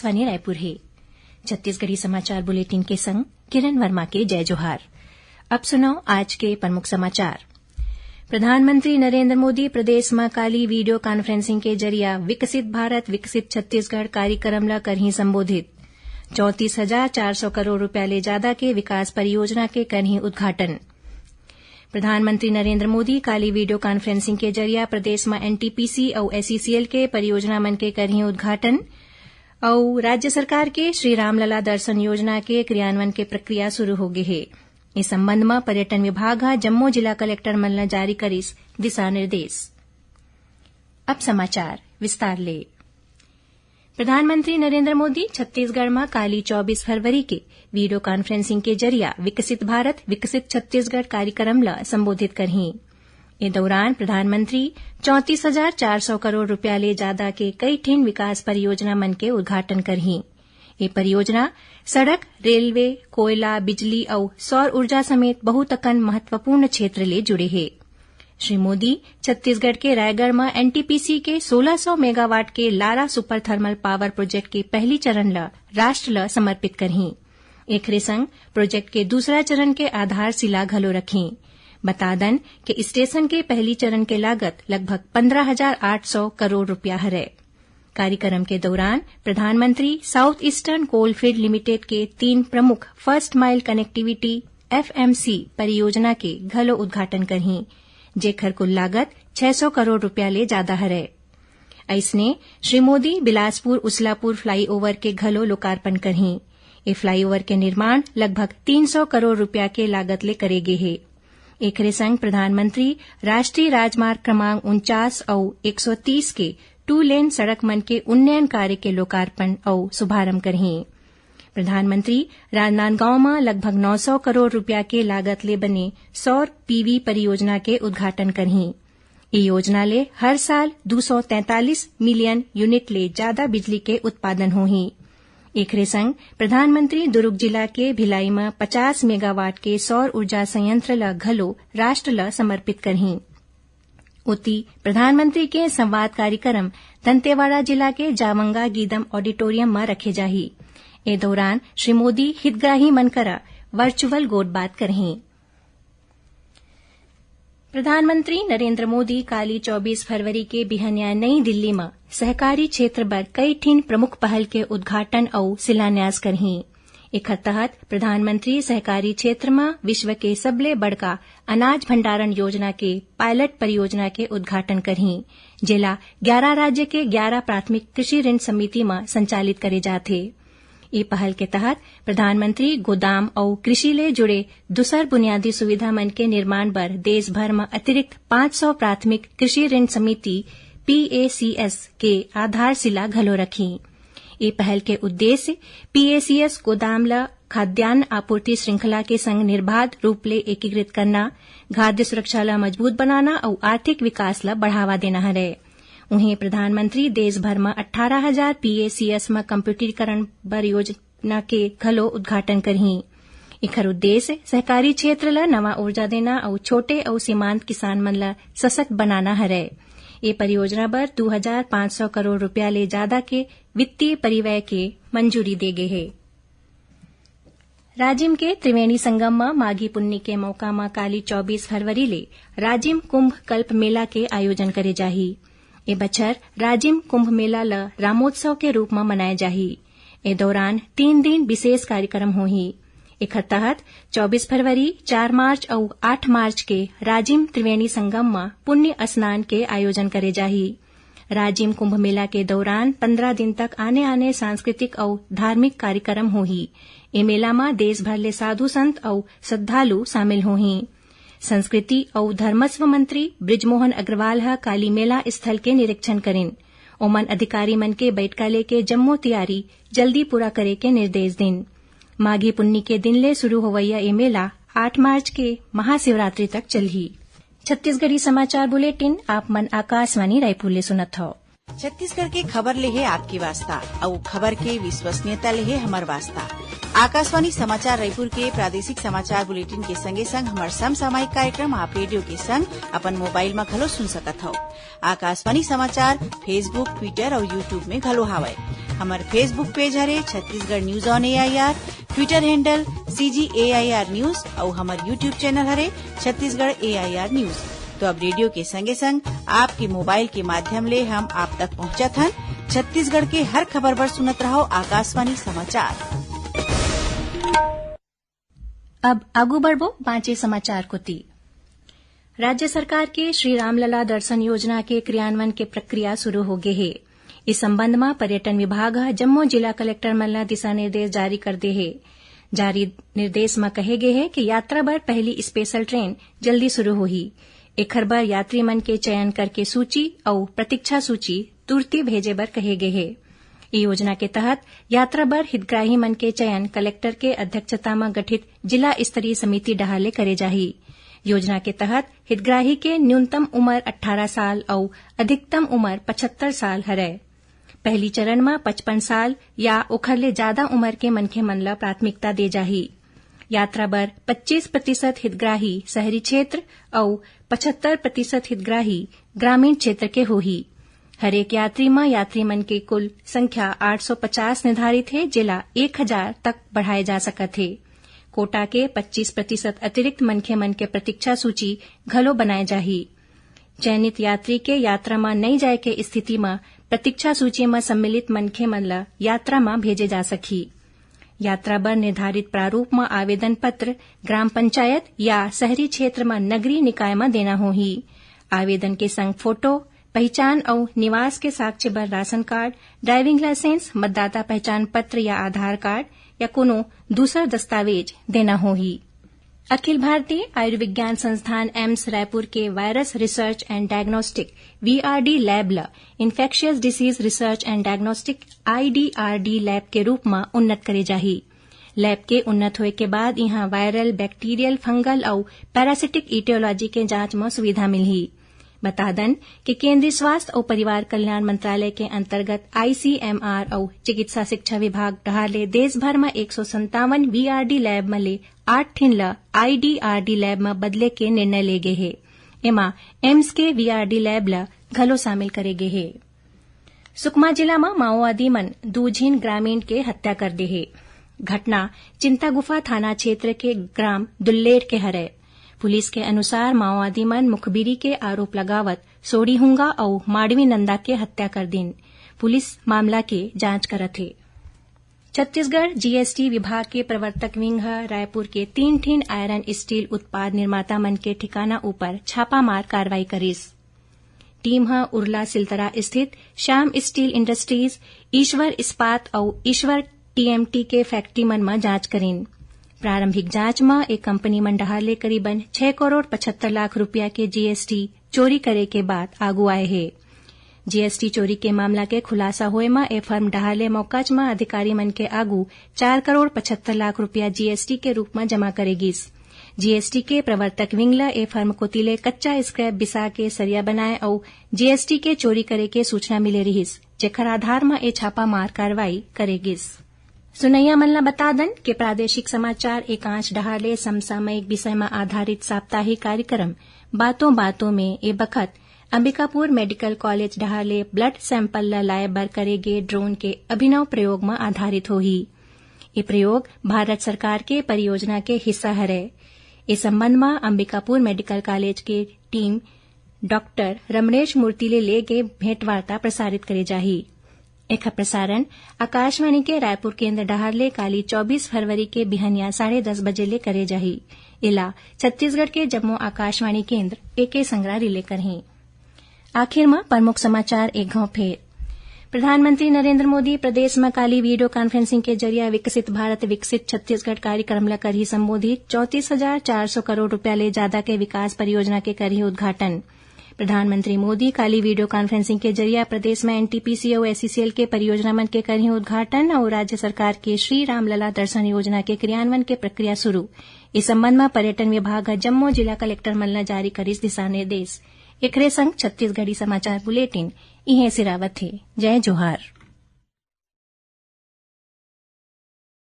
आकाशवाणी रायपुर है। छत्तीसगढ़ी समाचार बुलेटिन के संग किरण वर्मा के जय जोहार। अब सुनो आज के प्रमुख समाचार। प्रधानमंत्री नरेंद्र मोदी प्रदेश में काली वीडियो कॉन्फ्रेंसिंग के जरिया विकसित भारत विकसित छत्तीसगढ़ कार्यक्रम ला करही संबोधित। 34,400 करोड़ रुपया ले ज्यादा के विकास परियोजना के करही उद्घाटन। प्रधानमंत्री नरेंद्र मोदी काली वीडियो कॉन्फ्रेंसिंग के जरिया प्रदेश में एनटीपीसी और एसईसीएल के परियोजना मन के करही उद्घाटन और राज्य सरकार के श्री रामलला दर्शन योजना के क्रियान्वयन के प्रक्रिया शुरू हो गई है। इस संबंध में पर्यटन विभाग जम्मू जिला कलेक्टर मन ने जारी करिस दिशा निर्देश। अब समाचार विस्तार ले। प्रधानमंत्री नरेंद्र मोदी छत्तीसगढ़ में काली 24 फरवरी के वीडियो कॉन्फ्रेंसिंग के जरिया विकसित भारत विकसित छत्तीसगढ़ कार्यक्रम ला संबोधित करही। इस दौरान प्रधानमंत्री 34,400 करोड़ रुपया ले ज्यादा के कई ठिन विकास परियोजना मन के उद्घाटन करही। ये परियोजना सड़क, रेलवे, कोयला, बिजली और सौर ऊर्जा समेत बहुत अकन महत्वपूर्ण क्षेत्र ले जुड़े है। श्री मोदी छत्तीसगढ़ के रायगढ़ में एनटीपीसी के 1600 मेगावाट के लारा सुपर थर्मल पावर प्रोजेक्ट के पहली चरण ला राष्ट्र ला समर्पित करही। एकरे संग प्रोजेक्ट के दूसरा चरण के आधारशिला घलो रखी। बता दन कि स्टेशन के पहली चरण के लागत लगभग 15,800 करोड़ रुपया है। कार्यक्रम के दौरान प्रधानमंत्री साउथ ईस्टर्न कोलफील्ड लिमिटेड के 3 प्रमुख फर्स्ट माइल कनेक्टिविटी एफएमसी परियोजना के घलो उद्घाटन करही, जेकर कुल लागत 600 करोड़ रुपया ले ज्यादा है। ऐसने श्री मोदी बिलासपुर उसलापुर फ्लाईओवर के घलो लोकार्पण करही। ये फ्लाईओवर के निर्माण लगभग 300 करोड़ रुपया के लागत ले करेगे है। एकरे संग प्रधानमंत्री राष्ट्रीय राजमार्ग क्रमांक 49 और 130 के 2 लेन सड़क मन के उन्नयन कार्य के लोकार्पण और शुभारंभ करही। प्रधानमंत्री राजनांदगांव में लगभग 900 करोड़ रुपया के लागत ले बने सौर पीवी परियोजना के उद्घाटन करही। ये योजना ले हर साल 243 मिलियन यूनिट ले ज्यादा बिजली के उत्पादन होही। एकरे संग प्रधानमंत्री दुर्ग जिला के भिलाई में 50 मेगावाट के सौर ऊर्जा संयंत्र ला घलो राष्ट्र ला समर्पित करही। उति प्रधानमंत्री के संवाद कार्यक्रम दंतेवाड़ा जिला के जावंगा गीदम ऑडिटोरियम में रखे जाही। ए दौरान श्री मोदी हितग्राही मन करा वर्चुअल गोटबात करही। प्रधानमंत्री नरेंद्र मोदी काली 24 फरवरी के बिहनिया नई दिल्ली में सहकारी क्षेत्र पर कई ठिन प्रमुख पहल के उद्घाटन और शिलान्यास करही। एकर तहत प्रधानमंत्री सहकारी क्षेत्र में विश्व के सबले बड़का अनाज भंडारण योजना के पायलट परियोजना के उद्घाटन करही, जेला 11 राज्य के 11 प्राथमिक कृषि ऋण समिति में संचालित करे जाथे। ये पहल के तहत प्रधानमंत्री गोदाम और कृषि ले जुड़े दूसर बुनियादी सुविधा मन के निर्माण पर देश भर में अतिरिक्त 500 प्राथमिक कृषि ऋण समिति PACS के आधारशिला घलो रखी। ये पहल के उद्देश्य PACS गोदाम ला खाद्यान्न आपूर्ति श्रृंखला के संग निर्बाध रूप ले एकीकृत करना, खाद्य सुरक्षा ला मजबूत बनाना और आर्थिक विकास ला बढ़ावा देना है। उन्हें प्रधानमंत्री देश भर में 18,000 PACS में कंप्यूटरीकरण परियोजना के घलो उद्घाटन करही। इखर उद्देश्य सहकारी क्षेत्र ला नवा ऊर्जा देना और छोटे और सीमांत किसान मन ला सशक्त बनाना है। ये परियोजना पर 2,500 करोड़ रुपया ले ज्यादा के वित्तीय परिव्यय के मंजूरी दे गए है। राजिम के त्रिवेणी संगम में माघी पुन्नी के मौका में काली 24 फरवरी ले राजिम कुंभ कल्प मेला के आयोजन करे जाही। ए बछर राजिम कुंभ मेला ला रामोत्सव के रूप में मनाए जाही। ए दौरान 3 दिन विशेष कार्यक्रम होही। एकर तहत 24 फरवरी, 4 मार्च और 8 मार्च के राजिम त्रिवेणी संगम में पुण्य स्नान के आयोजन करे जाही। राजिम कुंभ मेला के दौरान 15 दिन तक आने सांस्कृतिक और धार्मिक कार्यक्रम होही। ए मेला में देश भर ले साधु संत और श्रद्धालु शामिल होही। संस्कृति और धर्मस्व मंत्री बृजमोहन अग्रवाल काली मेला स्थल के निरीक्षण करें। ओमन अधिकारी मन के बैठका लेके जम्मो तैयारी जल्दी पूरा करे के निर्देश दिन। माघी पुन्नी के दिन ले शुरू होवैया ये मेला 8 मार्च के महाशिवरात्रि तक चलही। छत्तीसगढ़ी समाचार बुलेटिन आप मन आकाशवाणी रायपुर ले सुनत हो। छत्तीसगढ़ के खबर ले है आपकी वास्ता और खबर के विश्वसनीयता ले है हमार वास्ता। आकाशवाणी समाचार रायपुर के प्रादेशिक समाचार बुलेटिन के संगे संग हमार समसामयिक कार्यक्रम आप रेडियो के संग अपन मोबाइल में घलो सुन सकत हो। आकाशवाणी समाचार फेसबुक, ट्विटर और यूट्यूब में घलो हावय। हमार फेसबुक पेज हरे Chhattisgarh news on AIR, Twitter handle CGAIR news और हमार यूट्यूब चैनल हरे छत्तीसगढ़ AIR न्यूज। तो अब रेडियो के संगे संग आपके मोबाइल के माध्यम ले हम आप तक पहुंचत हन। छत्तीसगढ़ के हर खबर पर सुनत रहो आकाशवाणी समाचार। अब आगू बढ़बो बाँचे समाचार को ती। राज्य सरकार के श्री रामलला दर्शन योजना के क्रियान्वयन के प्रक्रिया शुरू हो गए है। इस संबंध में पर्यटन विभाग जम्मू जिला कलेक्टर मन ल दिशा निर्देश जारी कर दे है। जारी निर्देश में कहे गए है कि यात्रा बर पहली स्पेशल ट्रेन जल्दी शुरू होही। एखर बर यात्री मन के चयन करके सूची और प्रतीक्षा सूची तुरंत भेजे बर कहे गए है। योजना के तहत यात्रा बर हितग्राही मन के चयन कलेक्टर के अध्यक्षता में गठित जिला स्तरीय समिति डहाले करे जाही। योजना के तहत हितग्राही के न्यूनतम उम्र 18 साल और अधिकतम उम्र 75 साल हरे। पहली चरण में 55 साल या ओखर ले ज्यादा उम्र के मनखे मन ल प्राथमिकता दे जाही। यात्रा बर 25% हितग्राही शहरी क्षेत्र और 75% हितग्राही ग्रामीण क्षेत्र के होही। हरेक यात्री में यात्री मन के कुल संख्या 850 निर्धारित है, जिला 1000 तक बढ़ाए जा सकत है। कोटा के 25% अतिरिक्त मनखे मन के प्रतीक्षा सूची घलो बनाए जाही। चयनित यात्री के यात्रा में नहीं जाए के स्थिति में प्रतीक्षा सूची में सम्मिलित मनखे मन ल यात्रा में भेजे जा सकी। यात्रा बर निर्धारित प्रारूप में आवेदन पत्र ग्राम पंचायत या शहरी क्षेत्र में नगरीय निकाय में देना होही। आवेदन के संग फोटो, पहचान और निवास के साक्ष्य बर राशन कार्ड, ड्राइविंग लाइसेंस, मतदाता पहचान पत्र या आधार कार्ड या कोनो दूसरा दस्तावेज देना होही। अखिल भारतीय आयुर्विज्ञान संस्थान एम्स रायपुर के virus research and diagnostic VRD lab ल infectious disease research and diagnostic IDRD lab के रूप में उन्नत करे जाही। लैब के उन्नत होए के बाद यहाँ वायरल, बैक्टीरियल, फंगल और पैरासिटिक इटियोलॉजी के जांच में सुविधा मिलही। बता दन कि केंद्रीय स्वास्थ्य और परिवार कल्याण मंत्रालय के अंतर्गत ICMR और चिकित्सा शिक्षा विभाग डहाले देश भर में 157 VRD लैब में ले 8 ठिन ल IDRD लैब में बदले के निर्णय ले गए है। एमा एम्स के VRD लैब ल घलो शामिल करे गए है। सुकमा जिला में माओवादी मन 2 झीन ग्रामीण के हत्या कर दे है। घटना चिंतागुफा थाना क्षेत्र के ग्राम दुल्लेर के हरे। पुलिस के अनुसार माओवादी मन मुखबिरी के आरोप लगावत सोड़ी हुंगा और माडवी नंदा के हत्या कर दिन। पुलिस मामला के जांच करत है। छत्तीसगढ़ GST विभाग के प्रवर्तक विंग रायपुर के 3 ठिन आयरन स्टील उत्पाद निर्माता मन के ठिकाना ऊपर छापामार कार्रवाई करिस। टीम उरला सिलतरा स्थित श्याम स्टील इंडस्ट्रीज, ईश्वर इस्पात और ईश्वर TMT के फैक्ट्री मन में जांच करीन। प्रारंभिक जांच में एक कंपनी मन डहाले करीबन 6 करोड़ 75 लाख रुपया के GST चोरी करे के बाद आगू आए है। GST चोरी के मामला के खुलासा होए में ए फर्म डहाले मौकाच में अधिकारी मन के आगू 4 करोड़ 75 लाख रुपया GST के रूप में जमा करेगीस। GST के प्रवर्तक विंग ल ए फर्म को तिले कच्चा स्क्रैप बिसा के सरिया बनाए और GST के चोरी करे के सूचना मिले रहीस, जेकर आधार में ए छापामार कार्रवाई करेगीस। सुनैया मन ल बता दन कि प्रादेशिक समाचार एकांश डहाले समसामयिक विषय में आधारित साप्ताहिक कार्यक्रम बातों बातों में ए बखत अंबिकापुर मेडिकल कॉलेज डहाले ब्लड सैंपल ल लाए बर करे गे ड्रोन के अभिनव प्रयोग में आधारित होही। ये प्रयोग भारत सरकार के परियोजना के हिस्सा हरे। इस संबंध में अंबिकापुर मेडिकल कॉलेज के टीम डॉक्टर रमणेश मूर्ति ले गए भेंटवार्ता प्रसारित करे जाही। एक प्रसारण आकाशवाणी के रायपुर केंद्र डहारले काली 24 फरवरी के बिहनिया 10:30 बजे ले करे जाही। इला छत्तीसगढ़ के जम्मू आकाशवाणी केंद्र एके संग्रह रिले करही। आखिर में प्रमुख समाचार एक घाव फेर। प्रधानमंत्री नरेंद्र मोदी प्रदेश में काली वीडियो कॉन्फ्रेंसिंग के जरिए विकसित भारत विकसित छत्तीसगढ़ कार्यक्रम ल करही संबोधित 34,400 करोड़ रुपया ले ज्यादा के विकास परियोजना के करही उद्घाटन। प्रधानमंत्री मोदी काली वीडियो कॉन्फ्रेंसिंग के जरिए प्रदेश में NTPC और SCCL के परियोजना मन के करही उद्घाटन और राज्य सरकार के श्री रामलला दर्शन योजना के क्रियान्वयन के प्रक्रिया शुरू। इस संबंध में पर्यटन विभाग जम्मू जिला कलेक्टर मन ल जारी करिस दिशा निर्देश। एकरे संग छत्तीसगढ़ी समाचार बुलेटिन इहे सिरावत है। जय जोहार।